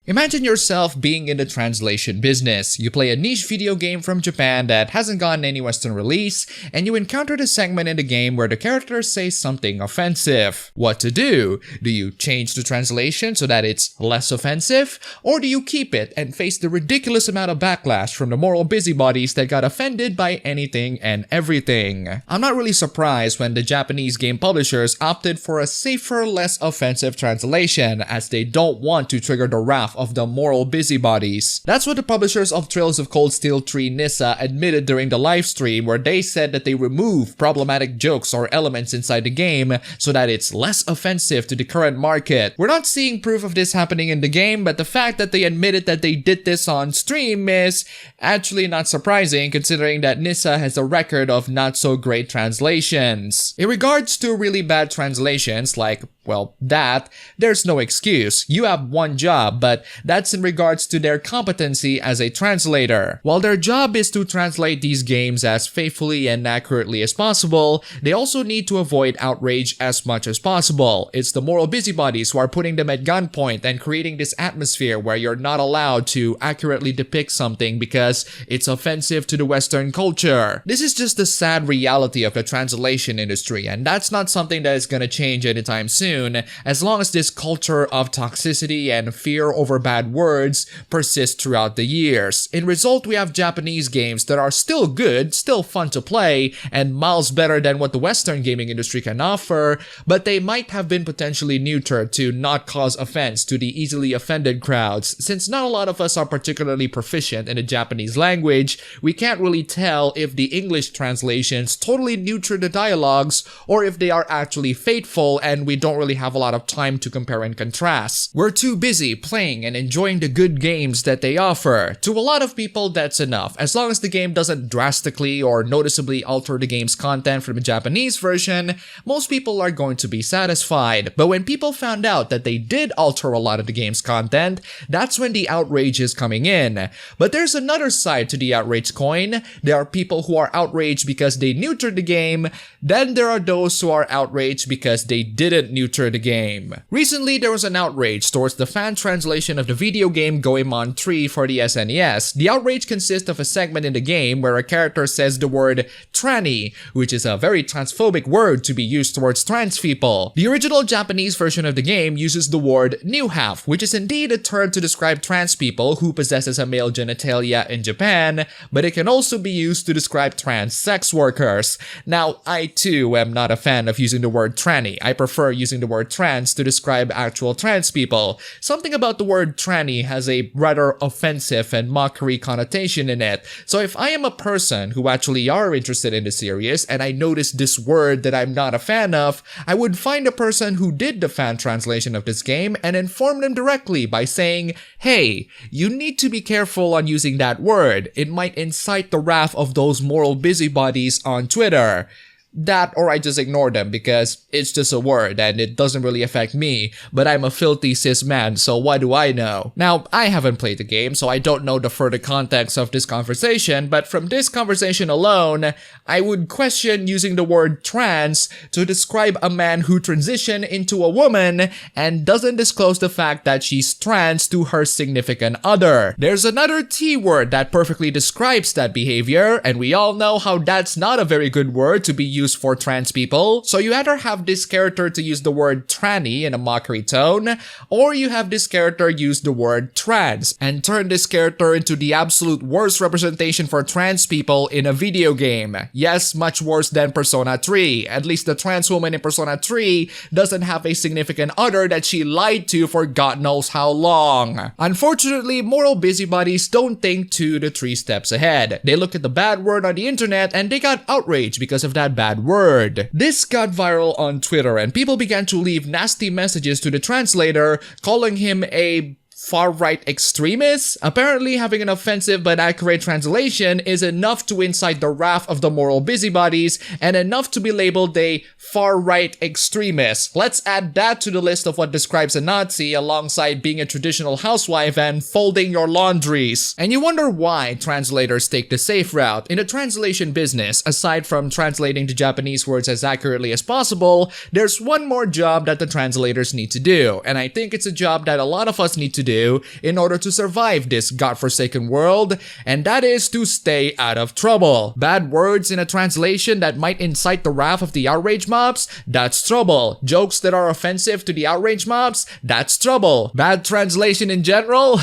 Imagine yourself being in the translation business. You play a niche video game from Japan that hasn't gotten any Western release, and you encountered a segment in the game where the characters say something offensive. What to do? Do you change the translation so that it's less offensive? Or do you keep it and face the ridiculous amount of backlash from the moral busybodies that got offended by anything and everything? I'm not really surprised when the Japanese game publishers opted for a safer, less offensive translation, as they don't want to trigger the wrath of the moral busybodies. That's what the publishers of Trails of Cold Steel 3 Nissa admitted during the livestream, where they said that they remove problematic jokes or elements inside the game so that it's less offensive to the current market. We're not seeing proof of this happening in the game, but the fact that they admitted that they did this on stream is actually not surprising, considering that Nissa has a record of not so great translations. In regards to really bad translations, like, well, there's no excuse. You have one job, but that's in regards to their competency as a translator. While their job is to translate these games as faithfully and accurately as possible, they also need to avoid outrage as much as possible. It's the moral busybodies who are putting them at gunpoint and creating this atmosphere where you're not allowed to accurately depict something because it's offensive to the Western culture. This is just the sad reality of the translation industry, and that's not something that is gonna change anytime soon, as long as this culture of toxicity and fear over bad words persists throughout the years. In result, we have Japanese games that are still good, still fun to play, and miles better than what the Western gaming industry can offer, but they might have been potentially neutered to not cause offense to the easily offended crowds. Since not a lot of us are particularly proficient in the Japanese language, we can't really tell if the English translations totally neuter the dialogues or if they are actually faithful and we don't really have a lot of time to compare and contrast. We're too busy playing and enjoying the good games that they offer. To a lot of people, that's enough. As long as the game doesn't drastically or noticeably alter the game's content from the Japanese version, most people are going to be satisfied. But when people found out that they did alter a lot of the game's content, that's when the outrage is coming in. But there's another side to the outrage coin. There are people who are outraged because they neutered the game. Then there are those who are outraged because they didn't neuter the game. Recently, there was an outrage towards the fan translation of the video game Goemon 3 for the SNES. The outrage consists of a segment in the game where a character says the word tranny, which is a very transphobic word to be used towards trans people. The original Japanese version of the game uses the word new half, which is indeed a term to describe trans people who possesses a male genitalia in Japan, but it can also be used to describe trans sex workers. Now, I too am not a fan of using the word tranny. I prefer using the word trans to describe actual trans people. Something about the word tranny has a rather offensive and mockery connotation in it. So if I am a person who actually are interested in the series and I notice this word that I'm not a fan of, I would find a person who did the fan translation of this game and inform them directly by saying, hey, you need to be careful on using that word. It might incite the wrath of those moral busybodies on Twitter. That, or I just ignore them because it's just a word and it doesn't really affect me, but I'm a filthy cis man, so what do I know? Now, I haven't played the game, so I don't know the further context of this conversation, but from this conversation alone, I would question using the word trans to describe a man who transitioned into a woman and doesn't disclose the fact that she's trans to her significant other. There's another T word that perfectly describes that behavior, and we all know how that's not a very good word to be used for trans people. So you either have this character to use the word tranny in a mockery tone, or you have this character use the word trans and turn this character into the absolute worst representation for trans people in a video game. Yes, much worse than Persona 3. At least the trans woman in Persona 3 doesn't have a significant other that she lied to for God knows how long. Unfortunately, moral busybodies don't think 2 to 3 steps ahead. They look at the bad word on the internet and they got outraged because of that bad word. This got viral on Twitter and people began to leave nasty messages to the translator calling him a far-right extremists? Apparently, having an offensive but accurate translation is enough to incite the wrath of the moral busybodies and enough to be labeled a far-right extremist. Let's add that to the list of what describes a Nazi alongside being a traditional housewife and folding your laundries. And you wonder why translators take the safe route. In the translation business, aside from translating the Japanese words as accurately as possible, there's one more job that the translators need to do, and I think it's a job that a lot of us need to do do in order to survive this godforsaken world, and that is to stay out of trouble. Bad words in a translation that might incite the wrath of the outrage mobs, that's trouble. Jokes that are offensive to the outrage mobs, that's trouble. Bad translation in general,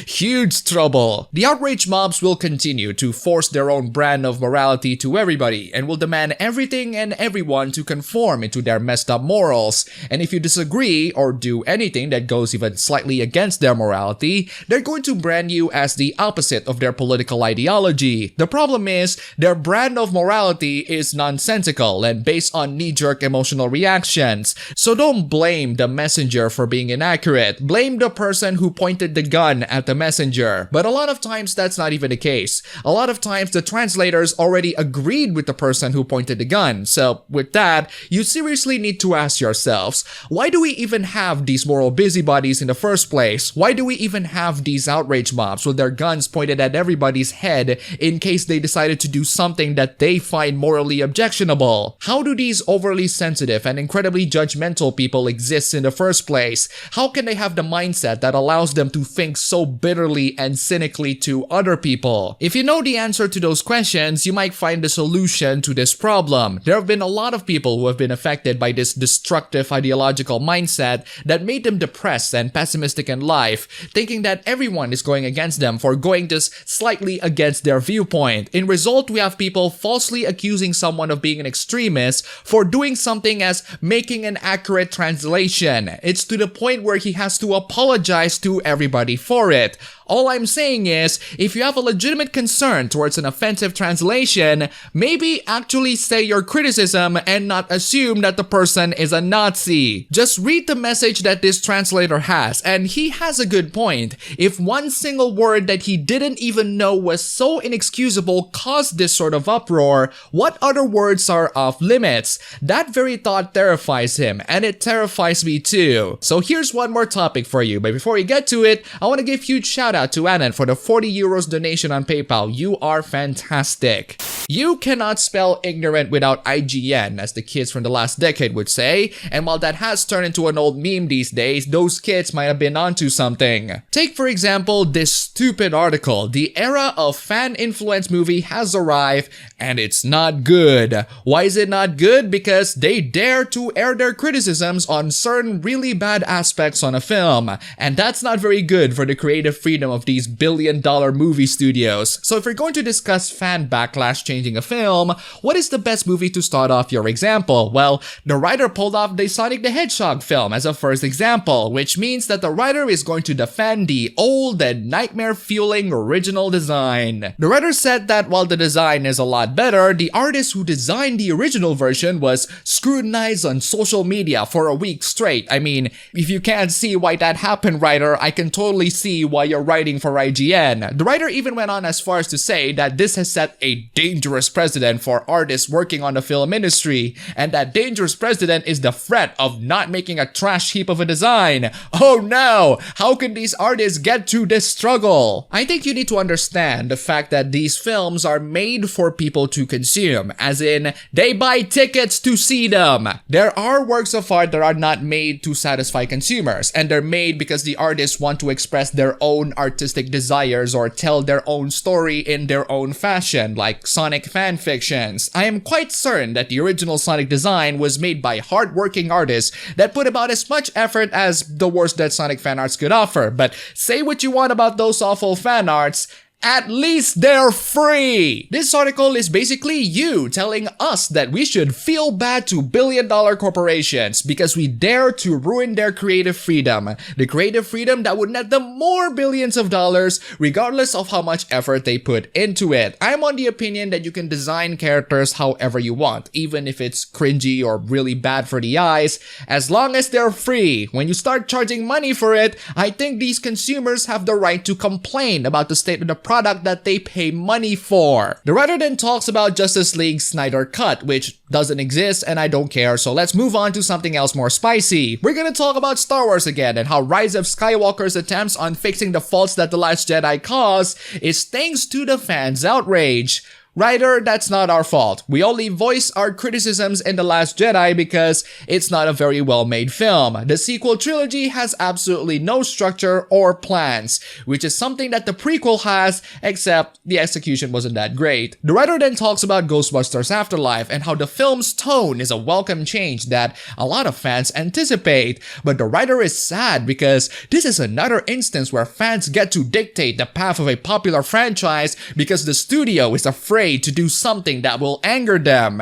huge trouble. The outrage mobs will continue to force their own brand of morality to everybody and will demand everything and everyone to conform into their messed up morals. And if you disagree or do anything that goes even slightly against their morality, they're going to brand you as the opposite of their political ideology. The problem is, their brand of morality is nonsensical and based on knee-jerk emotional reactions. So don't blame the messenger for being inaccurate. Blame the person who pointed the gun at the messenger. But a lot of times that's not even the case. A lot of times the translators already agreed with the person who pointed the gun. So with that, you seriously need to ask yourselves, why do we even have these moral busybodies in the first place? Why do we even have these outrage mobs with their guns pointed at everybody's head in case they decided to do something that they find morally objectionable? How do these overly sensitive and incredibly judgmental people exist in the first place? How can they have the mindset that allows them to think so bitterly and cynically to other people? If you know the answer to those questions, you might find the solution to this problem. There have been a lot of people who have been affected by this destructive ideological mindset that made them depressed and pessimistic in life, thinking that everyone is going against them for going just slightly against their viewpoint. In result, we have people falsely accusing someone of being an extremist for doing something as making an accurate translation. It's to the point where he has to apologize to everybody for it. All I'm saying is, if you have a legitimate concern towards an offensive translation, maybe actually say your criticism and not assume that the person is a Nazi. Just read the message that this translator has, and he has a good point. If one single word that he didn't even know was so inexcusable caused this sort of uproar, what other words are off limits? That very thought terrifies him, and it terrifies me too. So here's one more topic for you, but before we get to it, I want to give huge shout out to Anand for the 40 euros donation on PayPal. You are fantastic. You cannot spell ignorant without IGN, as the kids from the last decade would say, and while that has turned into an old meme these days, those kids might have been onto something. Take for example this stupid article, "The era of fan-influenced movie has arrived and it's not good." Why is it not good? Because they dare to air their criticisms on certain really bad aspects on a film, and that's not very good for the creative freedom of these billion-dollar movie studios. So if you're going to discuss fan backlash changing a film, what is the best movie to start off your example? Well, the writer pulled off the Sonic the Hedgehog film as a first example, which means that the writer is going to defend the old and nightmare-fueling original design. The writer said that while the design is a lot better, the artist who designed the original version was scrutinized on social media for a week straight. I mean, if you can't see why that happened, writer, I can totally see why you're writing for IGN. The writer even went on as far as to say that this has set a dangerous precedent for artists working on the film industry, and that dangerous precedent is the threat of not making a trash heap of a design. Oh no! How can these artists get through this struggle? I think you need to understand the fact that these films are made for people to consume, as in, they buy tickets to see them. There are works of art that are not made to satisfy consumers, and they're made because the artists want to express their own artistic desires or tell their own story in their own fashion, like Sonic fan fictions. I am quite certain that the original Sonic design was made by hard-working artists that put about as much effort as the worst that Sonic fan arts could offer, but say what you want about those awful fan arts, at least they're free! This article is basically you telling us that we should feel bad to billion-dollar corporations because we dare to ruin their creative freedom. The creative freedom that would net them more billions of dollars regardless of how much effort they put into it. I'm on the opinion that you can design characters however you want, even if it's cringy or really bad for the eyes, as long as they're free. When you start charging money for it, I think these consumers have the right to complain about the state of the product that they pay money for. The writer then talks about Justice League Snyder Cut, which doesn't exist and I don't care, so let's move on to something else more spicy. We're gonna talk about Star Wars again and how Rise of Skywalker's attempts on fixing the faults that The Last Jedi caused is thanks to the fans' outrage. Writer, that's not our fault. We only voice our criticisms in The Last Jedi because it's not a very well-made film. The sequel trilogy has absolutely no structure or plans, which is something that the prequel has, except the execution wasn't that great. The writer then talks about Ghostbusters Afterlife and how the film's tone is a welcome change that a lot of fans anticipate. But the writer is sad because this is another instance where fans get to dictate the path of a popular franchise because the studio is afraid to do something that will anger them.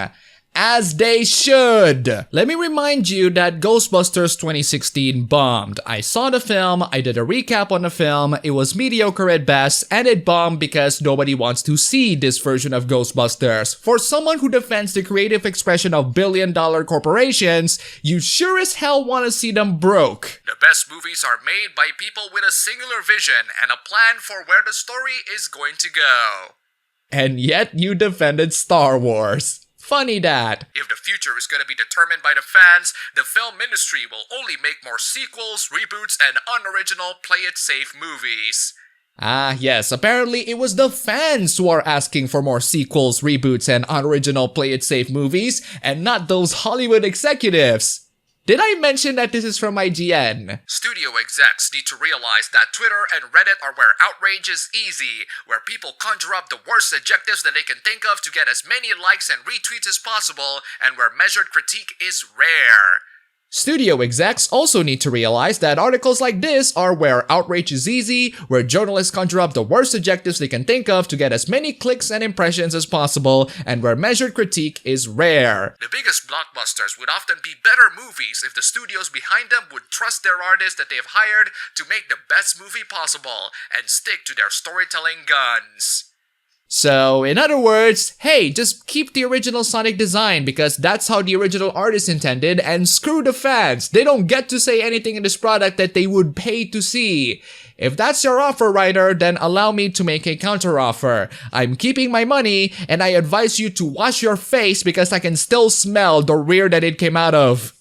As they should. Let me remind you that Ghostbusters 2016 bombed. I saw the film, I did a recap on the film, it was mediocre at best, and it bombed because nobody wants to see this version of Ghostbusters. For someone who defends the creative expression of billion-dollar corporations, you sure as hell want to see them broke. The best movies are made by people with a singular vision and a plan for where the story is going to go. And yet you defended Star Wars. Funny that. If the future is going to be determined by the fans, the film industry will only make more sequels, reboots, and unoriginal play-it-safe movies. Ah, yes, apparently it was the fans who are asking for more sequels, reboots, and unoriginal play-it-safe movies, and not those Hollywood executives. Did I mention that this is from IGN? Studio execs need to realize that Twitter and Reddit are where outrage is easy, where people conjure up the worst adjectives that they can think of to get as many likes and retweets as possible, and where measured critique is rare. Studio execs also need to realize that articles like this are where outrage is easy, where journalists conjure up the worst adjectives they can think of to get as many clicks and impressions as possible, and where measured critique is rare. The biggest blockbusters would often be better movies if the studios behind them would trust their artists that they've hired to make the best movie possible and stick to their storytelling guns. So, in other words, hey, just keep the original Sonic design because that's how the original artist intended, and screw the fans. They don't get to say anything in this product that they would pay to see. If that's your offer, writer, then allow me to make a counteroffer. I'm keeping my money, and I advise you to wash your face because I can still smell the rear that it came out of.